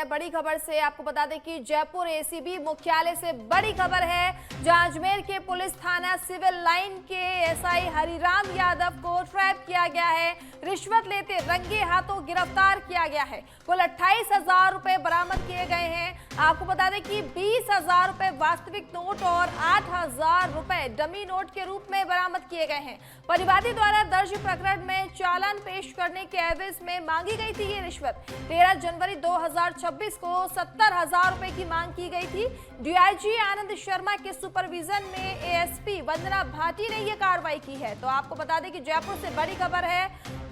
हैं बड़ी खबर से। आपको बता दें कि जयपुर एसीबी मुख्यालय से बड़ी खबर है, जहां अजमेर के पुलिस थाना सिविल लाइन के एसआई हरिराम यादव को ट्रैप किया गया है। रिश्वत लेते रंगे हाथों गिरफ्तार किया गया है। कुल 28,000 रुपए बरामद किए गए हैं। आपको बता दें कि 20,000 रुपए वास्तविक नोट और 8,000 रुपए डमी नोट के रूप में बरामद किए गए हैं। परिवादी द्वारा दर्ज प्रकरण में चालान पेश करने के एवज में मांगी गई थी ये रिश्वत। 13 जनवरी 2026 को 70,000 रुपए की मांग की गई थी। डीआईजी आनंद शर्मा के सुपरविजन में एएसपी वंदना भाटी ने यह कार्रवाई की है। तो आपको बता दें कि जयपुर से बड़ी खबर है,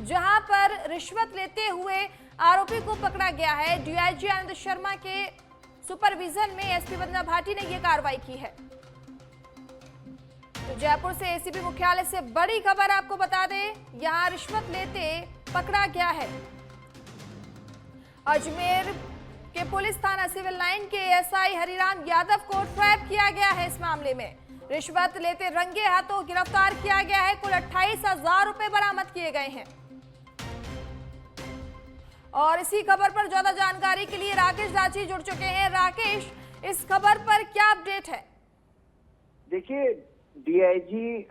जहां पर रिश्वत लेते हुए आरोपी को पकड़ा गया है। डीआईजी आनंद शर्मा के सुपरविजन में एसपी वंदना भाटी ने यह कार्रवाई की है। तो जयपुर से एसीबी मुख्यालय से बड़ी खबर आपको बता दें, यहां रिश्वत लेते पकड़ा गया है। अजमेर के पुलिस थाना सिविल लाइन के एसआई हरिराम यादव को ट्रैप किया गया है। इस मामले में रिश्वत लेते रंगे हाथों गिरफ्तार किया गया है। कुल 28,000 रुपए बरामद किए गए हैं। और इसी खबर पर ज्यादा जानकारी के लिए राकेश दाची जुड़ चुके हैं। राकेश, इस खबर पर क्या अपडेट है? देखिए, डीआईजी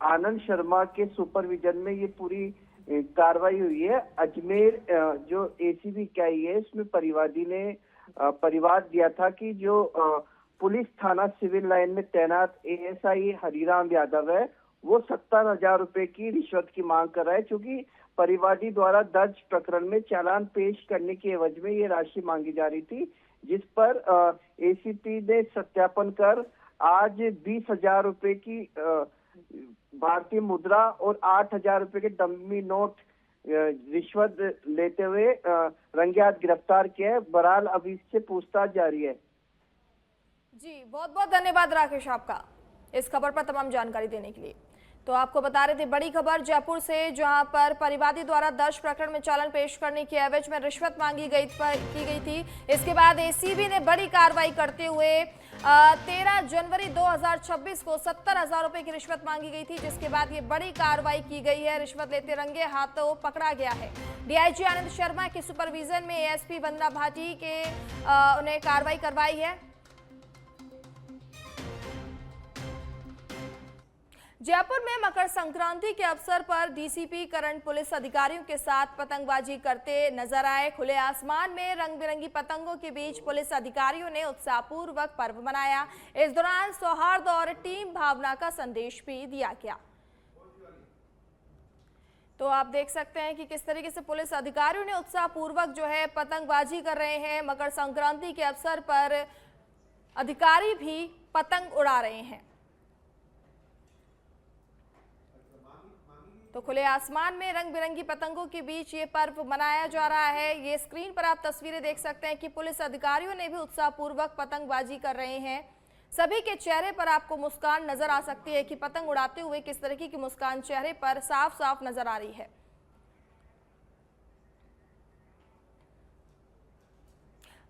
आनंद शर्मा के सुपरविजन में ये पूरी कार्रवाई हुई है। अजमेर जो एसीबी इकाई है, इसमें परिवादी ने परिवाद दिया था कि जो पुलिस थाना सिविल लाइन में तैनात एएसआई हरिराम यादव है, वो 70,000 रुपए की रिश्वत की मांग कर रहा है, क्योंकि परिवादी द्वारा दर्ज प्रकरण में चालान पेश करने के एवज में ये राशि मांगी जा रही थी, जिस पर एसीपी ने सत्यापन कर आज 20,000 रुपए की भारतीय मुद्रा और 8,000 रुपए के डमी नोट रिश्वत लेते हुए रंगे हाथ गिरफ्तार किया है। बहरहाल अभी इससे पूछताछ जारी है। जी, बहुत बहुत धन्यवाद राकेश आपका इस खबर पर तमाम जानकारी देने के लिए। तो आपको बता रहे थे बड़ी खबर जयपुर से, जहां पर परिवादी द्वारा दर्ज प्रकरण में चालान पेश करने के एवज में रिश्वत मांगी की गई थी। इसके बाद एसीबी ने बड़ी कार्रवाई करते हुए 13 जनवरी 2026 को 70,000 रुपए की रिश्वत मांगी गई थी, जिसके बाद ये बड़ी कार्रवाई की गई है। रिश्वत लेते रंगे हाथों पकड़ा गया है। डीआईजी आनंद शर्मा के सुपरविजन में एएसपी वंदना भाटी के उन्हें कार्रवाई करवाई है। जयपुर में मकर संक्रांति के अवसर पर डीसीपी करण पुलिस अधिकारियों के साथ पतंगबाजी करते नजर आए। खुले आसमान में रंग बिरंगी पतंगों के बीच पुलिस अधिकारियों ने उत्साहपूर्वक पर्व मनाया। इस दौरान सौहार्द और टीम भावना का संदेश भी दिया गया। तो आप देख सकते हैं कि किस तरीके से पुलिस अधिकारियों ने उत्साहपूर्वक जो है पतंगबाजी कर रहे हैं। मकर संक्रांति के अवसर पर अधिकारी भी पतंग उड़ा रहे हैं। तो खुले आसमान में रंग बिरंगी पतंगों के बीच ये पर्व मनाया जा रहा है। ये स्क्रीन पर आप तस्वीरें देख सकते हैं कि पुलिस अधिकारियों ने भी उत्साहपूर्वक पतंगबाजी कर रहे हैं। सभी के चेहरे पर आपको मुस्कान नजर आ सकती है कि पतंग उड़ाते हुए किस तरीके की मुस्कान चेहरे पर साफ साफ नजर आ रही है।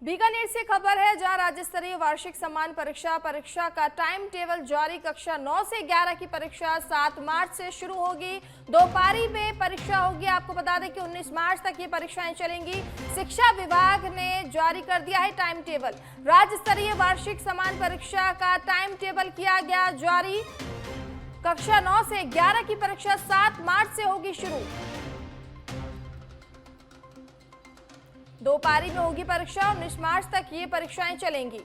बीकानेर से खबर है, जहां राज्य स्तरीय वार्षिक सम्मान परीक्षा का टाइम टेबल जारी। कक्षा 9 से 11 की परीक्षा 7 मार्च से शुरू होगी। 2 पारी में परीक्षा होगी। आपको बता दें कि 19 मार्च तक ये परीक्षाएं चलेंगी। शिक्षा विभाग ने जारी कर दिया है टाइम टेबल। राज्य स्तरीय वार्षिक सम्मान परीक्षा का टाइम टेबल किया गया जारी। कक्षा 9 से 11 की परीक्षा 7 मार्च से होगी शुरू। 2 पारी में होगी परीक्षा। 19 मार्च तक ये परीक्षाएं चलेंगी।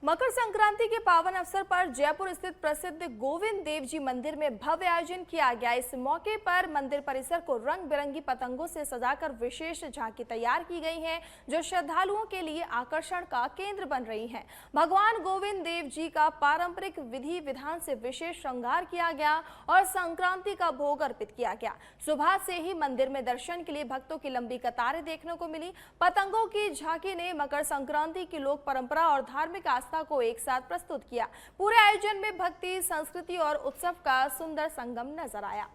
मकर संक्रांति के पावन अवसर पर जयपुर स्थित प्रसिद्ध गोविंद देव जी मंदिर में भव्य आयोजन किया गया। इस मौके पर मंदिर परिसर को रंग बिरंगी पतंगों से सजाकर विशेष झांकी तैयार की गई है, जो श्रद्धालुओं के लिए आकर्षण का केंद्र बन रही है। भगवान गोविंद देव जी का पारंपरिक विधि विधान से विशेष श्रृंगार किया गया और संक्रांति का भोग अर्पित किया गया। सुबह से ही मंदिर में दर्शन के लिए भक्तों की लंबी कतारें देखने को मिली। पतंगों की झांकी ने मकर संक्रांति की लोक परंपरा और धार्मिक आस्था को एक साथ प्रस्तुत किया। पूरे आयोजन में भक्ति, संस्कृति और उत्सव का सुंदर संगम नजर आया।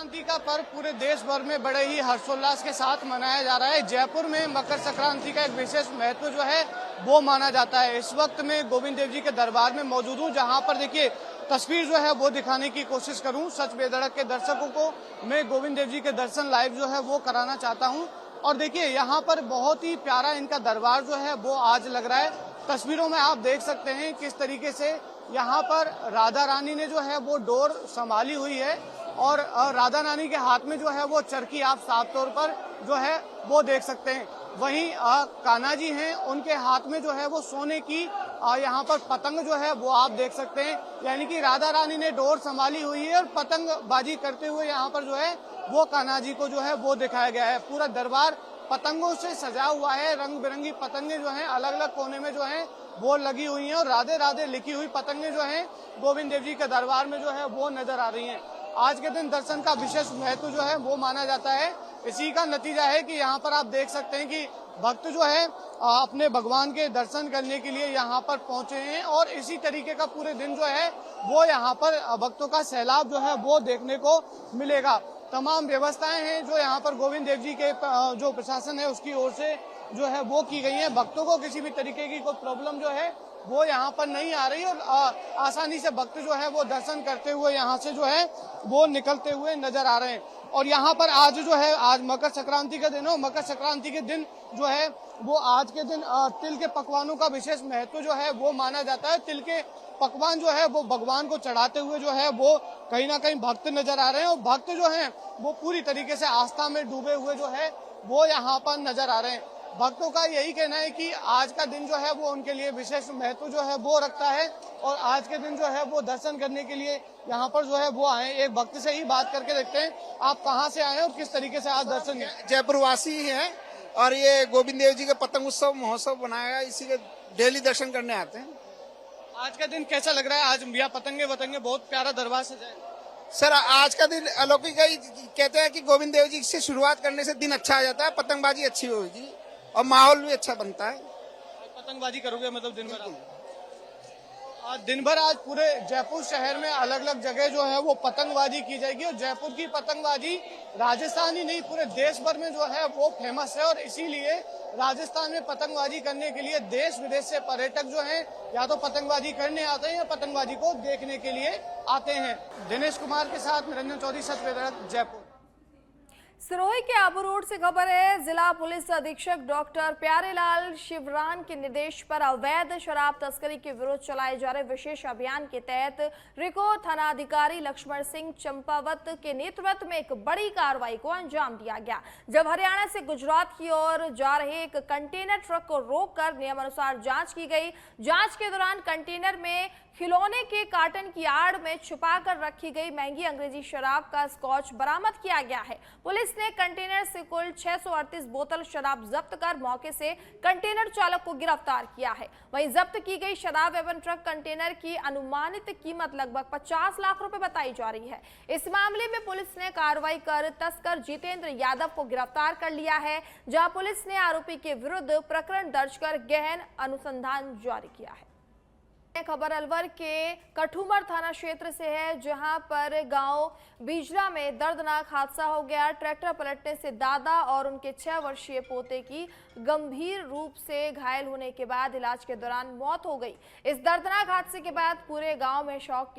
संक्रांति का पर्व पूरे देश भर में बड़े ही हर्षोल्लास के साथ मनाया जा रहा है। जयपुर में मकर संक्रांति का एक विशेष महत्व जो है वो माना जाता है। इस वक्त मैं गोविंद देव जी के दरबार में मौजूद हूँ, जहाँ पर देखिए तस्वीर जो है वो दिखाने की कोशिश करूँ। सच बेधड़क के दर्शकों को मैं गोविंद देव जी के दर्शन लाइव जो है वो कराना चाहता हूँ। और देखिए यहाँ पर बहुत ही प्यारा इनका दरबार जो है वो आज लग रहा है। तस्वीरों में आप देख सकते हैं किस तरीके से यहाँ पर राधा रानी ने जो है वो डोर संभाली हुई है और राधा रानी के हाथ में जो है वो चरखी आप साफ तौर पर जो है वो देख सकते हैं। वहीं कान्हा जी हैं, उनके हाथ में जो है वो सोने की यहाँ पर पतंग जो है वो आप देख सकते हैं। यानी कि राधा रानी ने डोर संभाली हुई है और पतंगबाजी करते हुए यहाँ पर जो है वो कान्हा जी को जो है वो दिखाया गया है। पूरा दरबार पतंगों से सजा हुआ है। रंग बिरंगी पतंगे जो हैं अलग अलग कोने में जो है वो लगी हुई हैं और राधे राधे लिखी हुई पतंगे जो हैं गोविंद देव जी के दरबार में जो है वो नजर आ रही हैं। आज के दिन दर्शन का विशेष महत्व जो है वो माना जाता है। इसी का नतीजा है कि यहाँ पर आप देख सकते हैं कि भक्त जो है अपने भगवान के दर्शन करने के लिए यहाँ पर पहुंचे हैं और इसी तरीके का पूरे दिन जो है वो यहाँ पर भक्तों का सैलाब जो है वो देखने को मिलेगा। तमाम व्यवस्थाएं हैं जो यहाँ पर गोविंद देव जी के जो प्रशासन है उसकी ओर से जो है वो की गई है। भक्तों को किसी भी तरीके की कोई प्रॉब्लम जो है वो यहाँ पर नहीं आ रही और आसानी से भक्त जो है वो दर्शन करते हुए यहाँ से जो है वो निकलते हुए नजर आ रहे हैं। और यहाँ पर आज जो है आज मकर संक्रांति का दिन हो, मकर संक्रांति के दिन जो है वो आज के दिन तिल के पकवानों का विशेष महत्व जो है वो माना जाता है। तिल के पकवान जो है वो भगवान को चढ़ाते हुए जो है वो कहीं ना कहीं भक्त नजर आ रहे हैं और भक्त जो हैं वो पूरी तरीके से आस्था में डूबे हुए जो है वो यहाँ पर नजर आ रहे हैं। भक्तों का यही कहना है कि आज का दिन जो है वो उनके लिए विशेष महत्व जो है वो रखता है और आज के दिन जो है वो दर्शन करने के लिए यहाँ पर जो है वो आए। एक भक्त से ही बात करके देखते हैं, आप कहाँ से आए और किस तरीके से आज दर्शन किए? जयपुर वासी हैं और ये गोविंद देव जी का पतंग उत्सव महोत्सव बनाया है, इसी के डेली दर्शन करने आते हैं। आज का दिन कैसा लग रहा है? आज भैया पतंगे बहुत प्यारा दरबार सजाए। सर आज का दिन अलौकिक है। कहते हैं कि गोविंद देव जी से शुरुआत करने से दिन अच्छा आ जाता है, पतंगबाजी अच्छी होगी और माहौल भी अच्छा बनता है। पतंगबाजी करोगे मतलब दिन भर? आज दिन भर आज पूरे जयपुर शहर में अलग अलग जगह जो है वो पतंगबाजी की जाएगी और जयपुर की पतंगबाजी राजस्थान ही नहीं पूरे देश भर में जो है वो फेमस है और इसीलिए राजस्थान में पतंगबाजी करने के लिए देश विदेश से पर्यटक जो हैं या तो पतंगबाजी करने आते हैं या पतंगबाजी को देखने के लिए आते हैं। दिनेश कुमार के साथ निरंजन चौधरी, सच बेधड़क, जयपुर। सिरोही के आबू रोड से खबर है। जिला पुलिस अधीक्षक डॉक्टर प्यारेलाल शिवरान के निर्देश पर अवैध शराब तस्करी के विरुद्ध चलाए जा रहे विशेष अभियान के तहत रिको थानाधिकारी लक्ष्मण सिंह चंपावत के नेतृत्व में एक बड़ी कार्रवाई को अंजाम दिया गया। जब हरियाणा से गुजरात की ओर जा रहे एक कंटेनर ट्रक को रोककर नियमानुसार जांच की गई। जांच के दौरान कंटेनर में खिलौने के कार्टन की आड़ में छुपाकर रखी गई महंगी अंग्रेजी शराब का स्कॉच बरामद किया गया है। पुलिस ने कंटेनर से कुल 638 बोतल शराब जब्त कर मौके से कंटेनर चालक को गिरफ्तार किया है। वहीं जब्त की गई शराब एवं ट्रक कंटेनर की अनुमानित कीमत लगभग 50 लाख रुपए बताई जा रही है। इस मामले में पुलिस ने कार्रवाई कर तस्कर जितेंद्र यादव को गिरफ्तार कर लिया है, जहां पुलिस ने आरोपी के विरुद्ध प्रकरण दर्ज कर गहन अनुसंधान जारी किया है। खबर अलवर के कठुमर थाना क्षेत्र से है, जहां पर गांव बिजला में दर्दनाक हादसा हो गया। ट्रैक्टर पलटने से दादा और उनके 6 वर्षीय पोते की गंभीर रूप से घायल होने के बाद इलाज के दौरान मौत हो गई। इस दर्दनाक हादसे के बाद पूरे गांव में शोक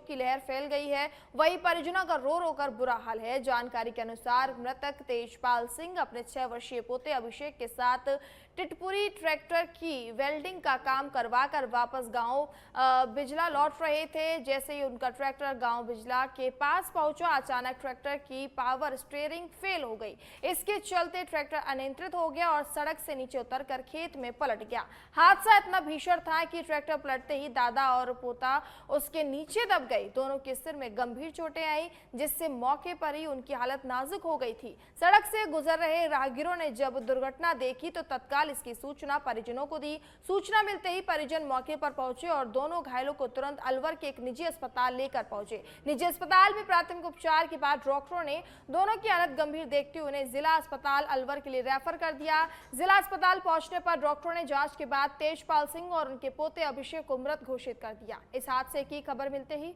की लहर फैल गई है। वहीं परिजनों का रो रो कर बुरा हाल है। जानकारी के अनुसार मृतक तेजपाल सिंह अपने 6 वर्षीय पोते अभिषेक के साथ टिटपुरी ट्रैक्टर की वेल्डिंग का काम करवाकर वापस गांव बिजला लौट रहे थे। जैसे ही उनका ट्रैक्टर गांव बिजला के पास पहुंचा, अचानक ट्रैक्टर की पावर स्टीयरिंग फेल हो गई। इसके चलते ट्रैक्टर अनियंत्रित हो गया और सड़क से नीचे उतरकर खेत में पलट गया। हादसा इतना भीषण था कि ट्रैक्टर पलटते ही दादा और पोता उसके नीचे दब गए। दोनों के सिर में गंभीर चोटें आई, जिससे मौके पर ही उनकी हालत नाजुक हो गई थी। सड़क से गुजर रहे राहगीरों ने जब दुर्घटना देखी तो तत्काल इसकी सूचना परिजनों को दी। सूचना मिलते ही परिजन मौके पर पहुंचे और दोनों घायलों को तुरंत अलवर के एक निजी अस्पताल लेकर पहुंचे। निजी अस्पताल में प्राथमिक उपचार के बाद डॉक्टरों ने दोनों की हालत गंभीर देखते हुए उन्हें जिला अस्पताल अलवर के लिए रेफर कर दिया। जिला अस्पताल पहुंचने पर डॉक्टरों ने जांच के बाद तेजपाल सिंह और उनके पोते अभिषेक को मृत घोषित कर दिया। इस हादसे की खबर मिलते ही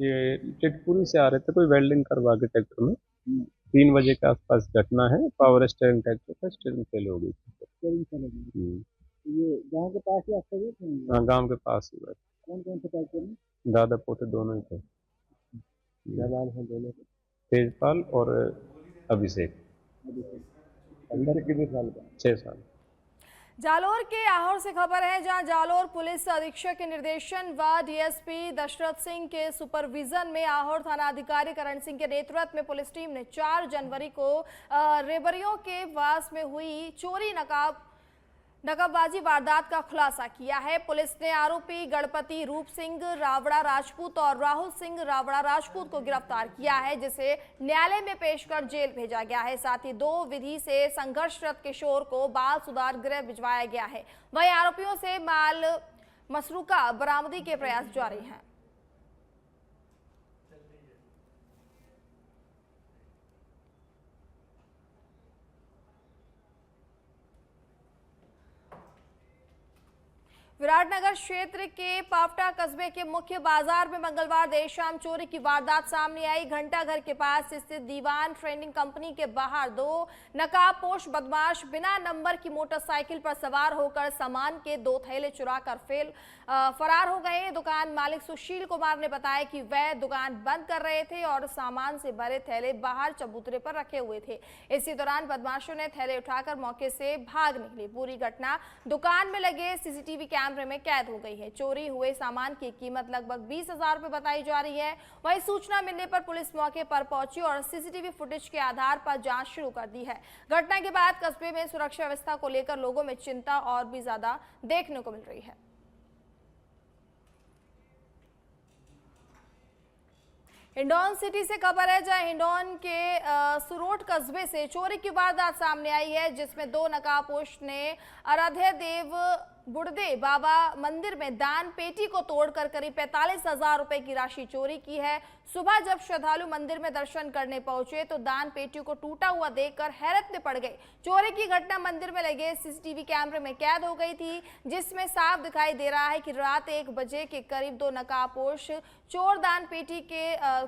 ये टिटपुरी से आ रहे थे, कोई वेल्डिंग करवा के ट्रैक्टर में। 3 बजे के आसपास घटना है। पावर स्टीयरिंग ट्रैक्टर का स्टीयरिंग फेल हो गई थी। ये गांव के पास ही आपका ये थे? हाँ, गांव के पास ही बस। कौन कौन से ट्रैक्टर में? दादा पोते दोनों ही थे। क्या नाम है दोनों के? तेजपाल और अभिषेक। अंदर कितने साल का? 6 साल। जालोर के आहोर से खबर है, जहां जालोर पुलिस अधीक्षक के निर्देशन व डीएसपी दशरथ सिंह के सुपरविजन में आहोर थाना अधिकारी करण सिंह के नेतृत्व में पुलिस टीम ने 4 जनवरी को रेबरियों के वास में हुई चोरी नकाबबाजी वारदात का खुलासा किया है। पुलिस ने आरोपी गणपति रूप सिंह रावड़ा राजपूत और राहुल सिंह रावड़ा राजपूत को गिरफ्तार किया है, जिसे न्यायालय में पेश कर जेल भेजा गया है। साथ ही 2 विधि से संघर्षरत किशोर को बाल सुधार गृह भिजवाया गया है। वहीं आरोपियों से माल मसरूका बरामदी के प्रयास जारी हैं। विराटनगर क्षेत्र के पावटा कस्बे के मुख्य बाजार में मंगलवार देर शाम चोरी की वारदात सामने आई। घंटाघर के पास स्थित दीवान ट्रेडिंग कंपनी के बाहर 2 नकाबपोश बदमाश बिना नंबर की मोटरसाइकिल पर सवार होकर सामान के 2 थैले चुराकर फरार हो गए। दुकान मालिक सुशील कुमार ने बताया कि वह दुकान बंद कर रहे थे और सामान से भरे थैले बाहर चबूतरे पर रखे हुए थे। इसी दौरान बदमाशों ने थैले उठाकर मौके से भाग निकले। पूरी घटना दुकान में लगे सीसीटीवी कैमरे में कैद हो गई है। चोरी हुए सामान की कीमत लगभग 20,000 रुपए बताई जा रही है। वहीं सूचना मिलने पर पुलिस मौके पर पहुंची और सीसीटीवी फुटेज के आधार पर जांच शुरू कर दी है। घटना के बाद कस्बे में सुरक्षा व्यवस्था को लेकर लोगों में चिंता और भी ज्यादा देखने को मिल रही है। हिंडौन सिटी से खबर है, जहां हिंडौन के सुरोट कस्बे से चोरी की वारदात सामने आई है, जिसमें 2 नकाबपोश ने आराध्य देव बुड़दे बाबा मंदिर में दान पेटी को तोड़कर करीब 45,000 रुपए की राशि चोरी की है। सुबह जब श्रद्धालु मंदिर में दर्शन करने पहुंचे तो दान पेटी को टूटा हुआ देखकर हैरत में पड़ गए। चोरी की घटना मंदिर में लगे सीसीटीवी कैमरे में कैद हो गई थी, जिसमें साफ दिखाई दे रहा है कि रात 1 बजे के करीब 2 नकाबपोश चोर दान पेटी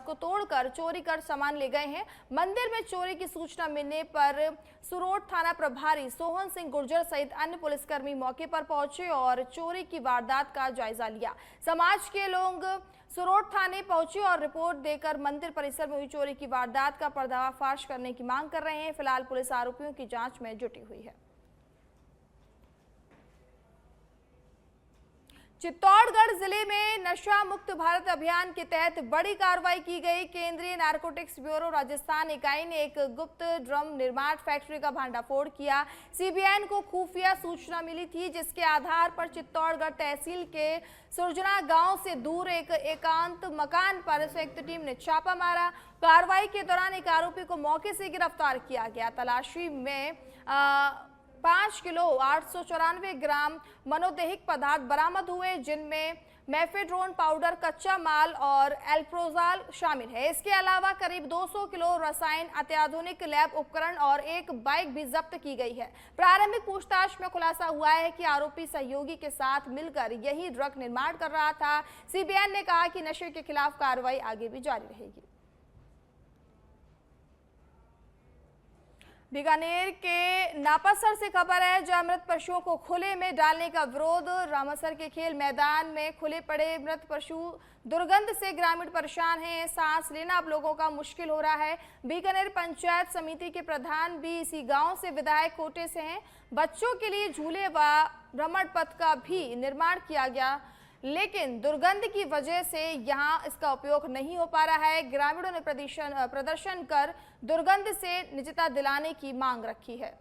को तोड़कर चोरी कर सामान ले गए हैं। मंदिर में चोरी की सूचना मिलने पर सुरोट थाना प्रभारी सोहन सिंह गुर्जर सहित अन्य पुलिसकर्मी मौके पर पहुंचे और चोरी की वारदात का जायजा लिया। समाज के लोग सुरोट थाने पहुंचे और रिपोर्ट देकर मंदिर परिसर में हुई चोरी की वारदात का पर्दाफाश करने की मांग कर रहे हैं। फिलहाल पुलिस आरोपियों की जांच में जुटी हुई है। चित्तौड़गढ़ जिले में नशा मुक्त भारत अभियान के तहत बड़ी कार्रवाई की गई। केंद्रीय नारकोटिक्स ब्यूरो राजस्थान इकाई ने एक गुप्त ड्रम निर्माण फैक्ट्री का भांडाफोड़ किया। सीबीआई को खुफिया सूचना मिली थी, जिसके आधार पर चित्तौड़गढ़ तहसील के सुरजना गांव से दूर एक एकांत मकान पर संयुक्त टीम ने छापा मारा। कार्रवाई के दौरान एक आरोपी को मौके से गिरफ्तार किया गया। तलाशी में 5 किलो 894 ग्राम मनोदेहिक पदार्थ बरामद हुए, जिनमें मेफेड्रोन पाउडर, कच्चा माल और एल्प्रोजाल शामिल है। इसके अलावा करीब 200 किलो रसायन, अत्याधुनिक लैब उपकरण और एक बाइक भी जब्त की गई है। प्रारंभिक पूछताछ में खुलासा हुआ है कि आरोपी सहयोगी के साथ मिलकर यही ड्रग निर्माण कर रहा था। सीबीआई ने कहा कि नशे के खिलाफ कार्रवाई आगे भी जारी रहेगी। बीकानेर के नापासर से खबर है, जहां मृत पशुओं को खुले में डालने का विरोध। रामासर के खेल मैदान में खुले पड़े मृत पशु दुर्गंध से ग्रामीण परेशान हैं। सांस लेना अब लोगों का मुश्किल हो रहा है। बीकानेर पंचायत समिति के प्रधान भी इसी गांव से विधायक कोटे से हैं। बच्चों के लिए झूले व भ्रमण पथ का भी निर्माण किया गया, लेकिन दुर्गंध की वजह से यहां इसका उपयोग नहीं हो पा रहा है। ग्रामीणों ने प्रदर्शन कर दुर्गंध से निजता दिलाने की मांग रखी है।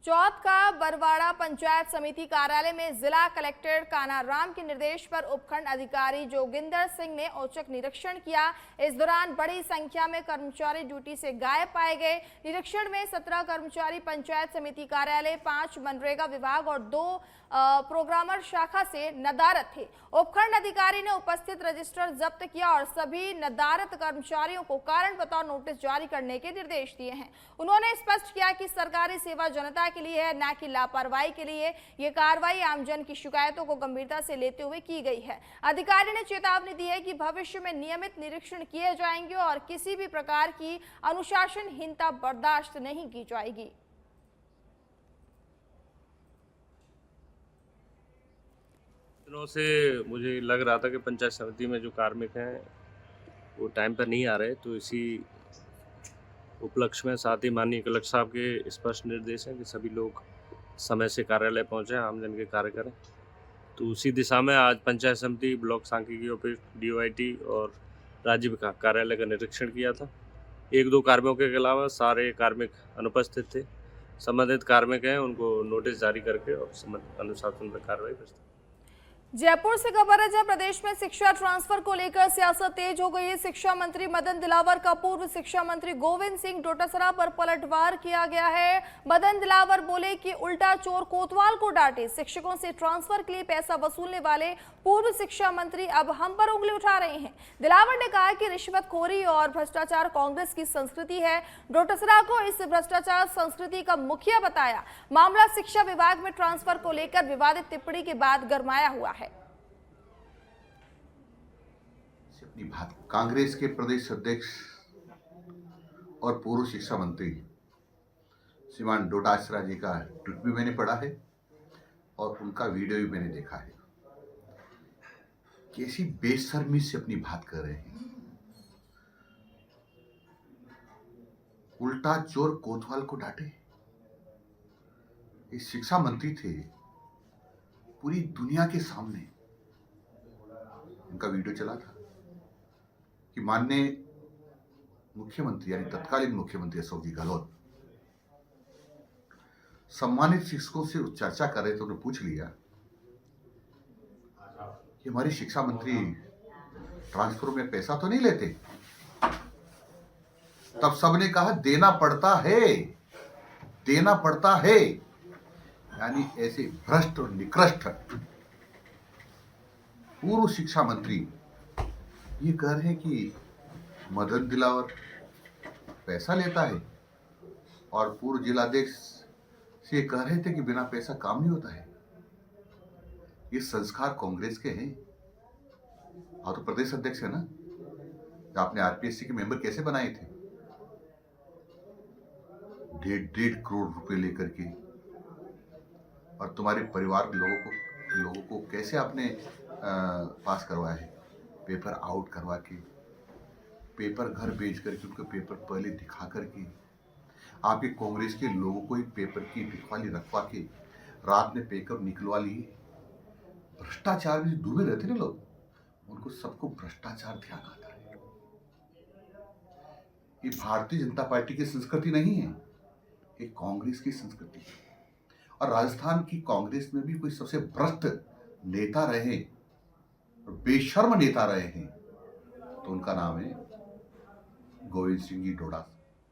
चौथ का बरवाड़ा पंचायत समिति कार्यालय में जिला कलेक्टर कानाराम के निर्देश पर उपखंड अधिकारी जोगिंदर सिंह ने औचक निरीक्षण किया। इस दौरान बड़ी संख्या में कर्मचारी ड्यूटी से गायब पाए गए। निरीक्षण में 17 कर्मचारी पंचायत समिति कार्यालय, 5 मनरेगा विभाग और 2 प्रोग्रामर शाखा से नदारत थे। उपखंड अधिकारी ने उपस्थित रजिस्टर जब्त किया और सभी नदारत कर्मचारियों को कारण बताओ नोटिस जारी करने के निर्देश दिए हैं। उन्होंने स्पष्ट किया कि सरकारी सेवा जनता के लिए है, न कि लापरवाही के लिए। ये कार्रवाई आमजन की शिकायतों को गंभीरता से लेते हुए की गई है। अधिकारी ने चेतावनी दी है कि भविष्य में नियमित निरीक्षण किए जाएंगे और किसी भी प्रकार की अनुशासनहीनता बर्दाश्त नहीं की जाएगी। दिनों से मुझे लग रहा था कि पंचायत समिति में जो कार्मिक हैं वो टाइम पर नहीं आ रहे, तो इसी उपलक्ष्य में साथ ही माननीय कलेक्टर साहब के स्पष्ट निर्देश हैं कि सभी लोग समय से कार्यालय पहुंचे, आमजन के कार्य करें। तो उसी दिशा में आज पंचायत समिति, ब्लॉक सांख्यिकी ऑफिस, DOIT और राज्य विकास कार्यालय का निरीक्षण किया था। 1-2 कार्मिकों के अलावा सारे कार्मिक अनुपस्थित थे। संबंधित कार्मिक हैं उनको नोटिस जारी करके और संबंधित अनुशासन पर कार्रवाई करते। जयपुर से खबर है, जब प्रदेश में शिक्षा ट्रांसफर को लेकर सियासत तेज हो गई है। शिक्षा मंत्री मदन दिलावर का पूर्व शिक्षा मंत्री गोविंद सिंह डोटासरा पर पलटवार किया गया है। मदन दिलावर बोले कि उल्टा चोर कोतवाल को डांटे। शिक्षकों से ट्रांसफर के लिए पैसा वसूलने वाले पूर्व शिक्षा मंत्री अब हम पर उंगली उठा रहे हैं। दिलावर ने कहा कि रिश्वतखोरी और भ्रष्टाचार कांग्रेस की संस्कृति है। डोटासरा को इस भ्रष्टाचार संस्कृति का मुखिया बताया। मामला शिक्षा विभाग में ट्रांसफर को लेकर विवादित टिप्पणी के बाद गरमाया हुआ है। अपनी बात कांग्रेस के प्रदेश अध्यक्ष और पूर्व शिक्षा मंत्री श्रीमान डोटासरा जी का ट्वीट भी मैंने पढ़ा है और उनका वीडियो भी मैंने देखा है। कैसी बेशर्मी से अपनी बात कर रहे हैं। उल्टा चोर कोतवाल को डांटे। ये शिक्षा मंत्री थे, पूरी दुनिया के सामने इनका वीडियो चला था कि माननीय मुख्यमंत्री यानी तत्कालीन मुख्यमंत्री अशोक जी गहलोत सम्मानित शिक्षकों से चर्चा कर रहे थे। उन्होंने पूछ लिया कि हमारी शिक्षा मंत्री ट्रांसफर में पैसा तो नहीं लेते। तब सबने कहा देना पड़ता है, देना पड़ता है। यानी ऐसे भ्रष्ट और निकृष्ट पूर्व शिक्षा मंत्री ये कह रहे हैं कि मदन दिलावर पैसा लेता है और पूर्व जिलाध्यक्ष से कह रहे थे कि बिना पैसा काम नहीं होता है। ये संस्कार कांग्रेस के हैं। आप तो प्रदेश अध्यक्ष है ना, आपने RPSC के मेंबर कैसे बनाए थे? 1.5 करोड़ रुपए लेकर के, और तुम्हारे परिवार के लोगों को कैसे आपने पास करवाया है? पेपर आउट करवा के, पेपर घर भेज करके, उनको पेपर पहले दिखा करके, आपके कांग्रेस के लोगों को ही पेपर की बिकवाली रखवा के रात में पेपर निकलवा लिए। भ्रष्टाचार में डूबे रहते ना लोग, उनको सबको भ्रष्टाचार ध्यान आता है। ये भारतीय जनता पार्टी की संस्कृति नहीं है, ये कांग्रेस की संस्कृति है। और राजस्थान की कांग्रेस में भी कोई सबसे भ्रष्ट नेता रहे, बेशर्म नेता रहे हैं, तो उनका नाम है गोविंद सिंह जी डोटासरा।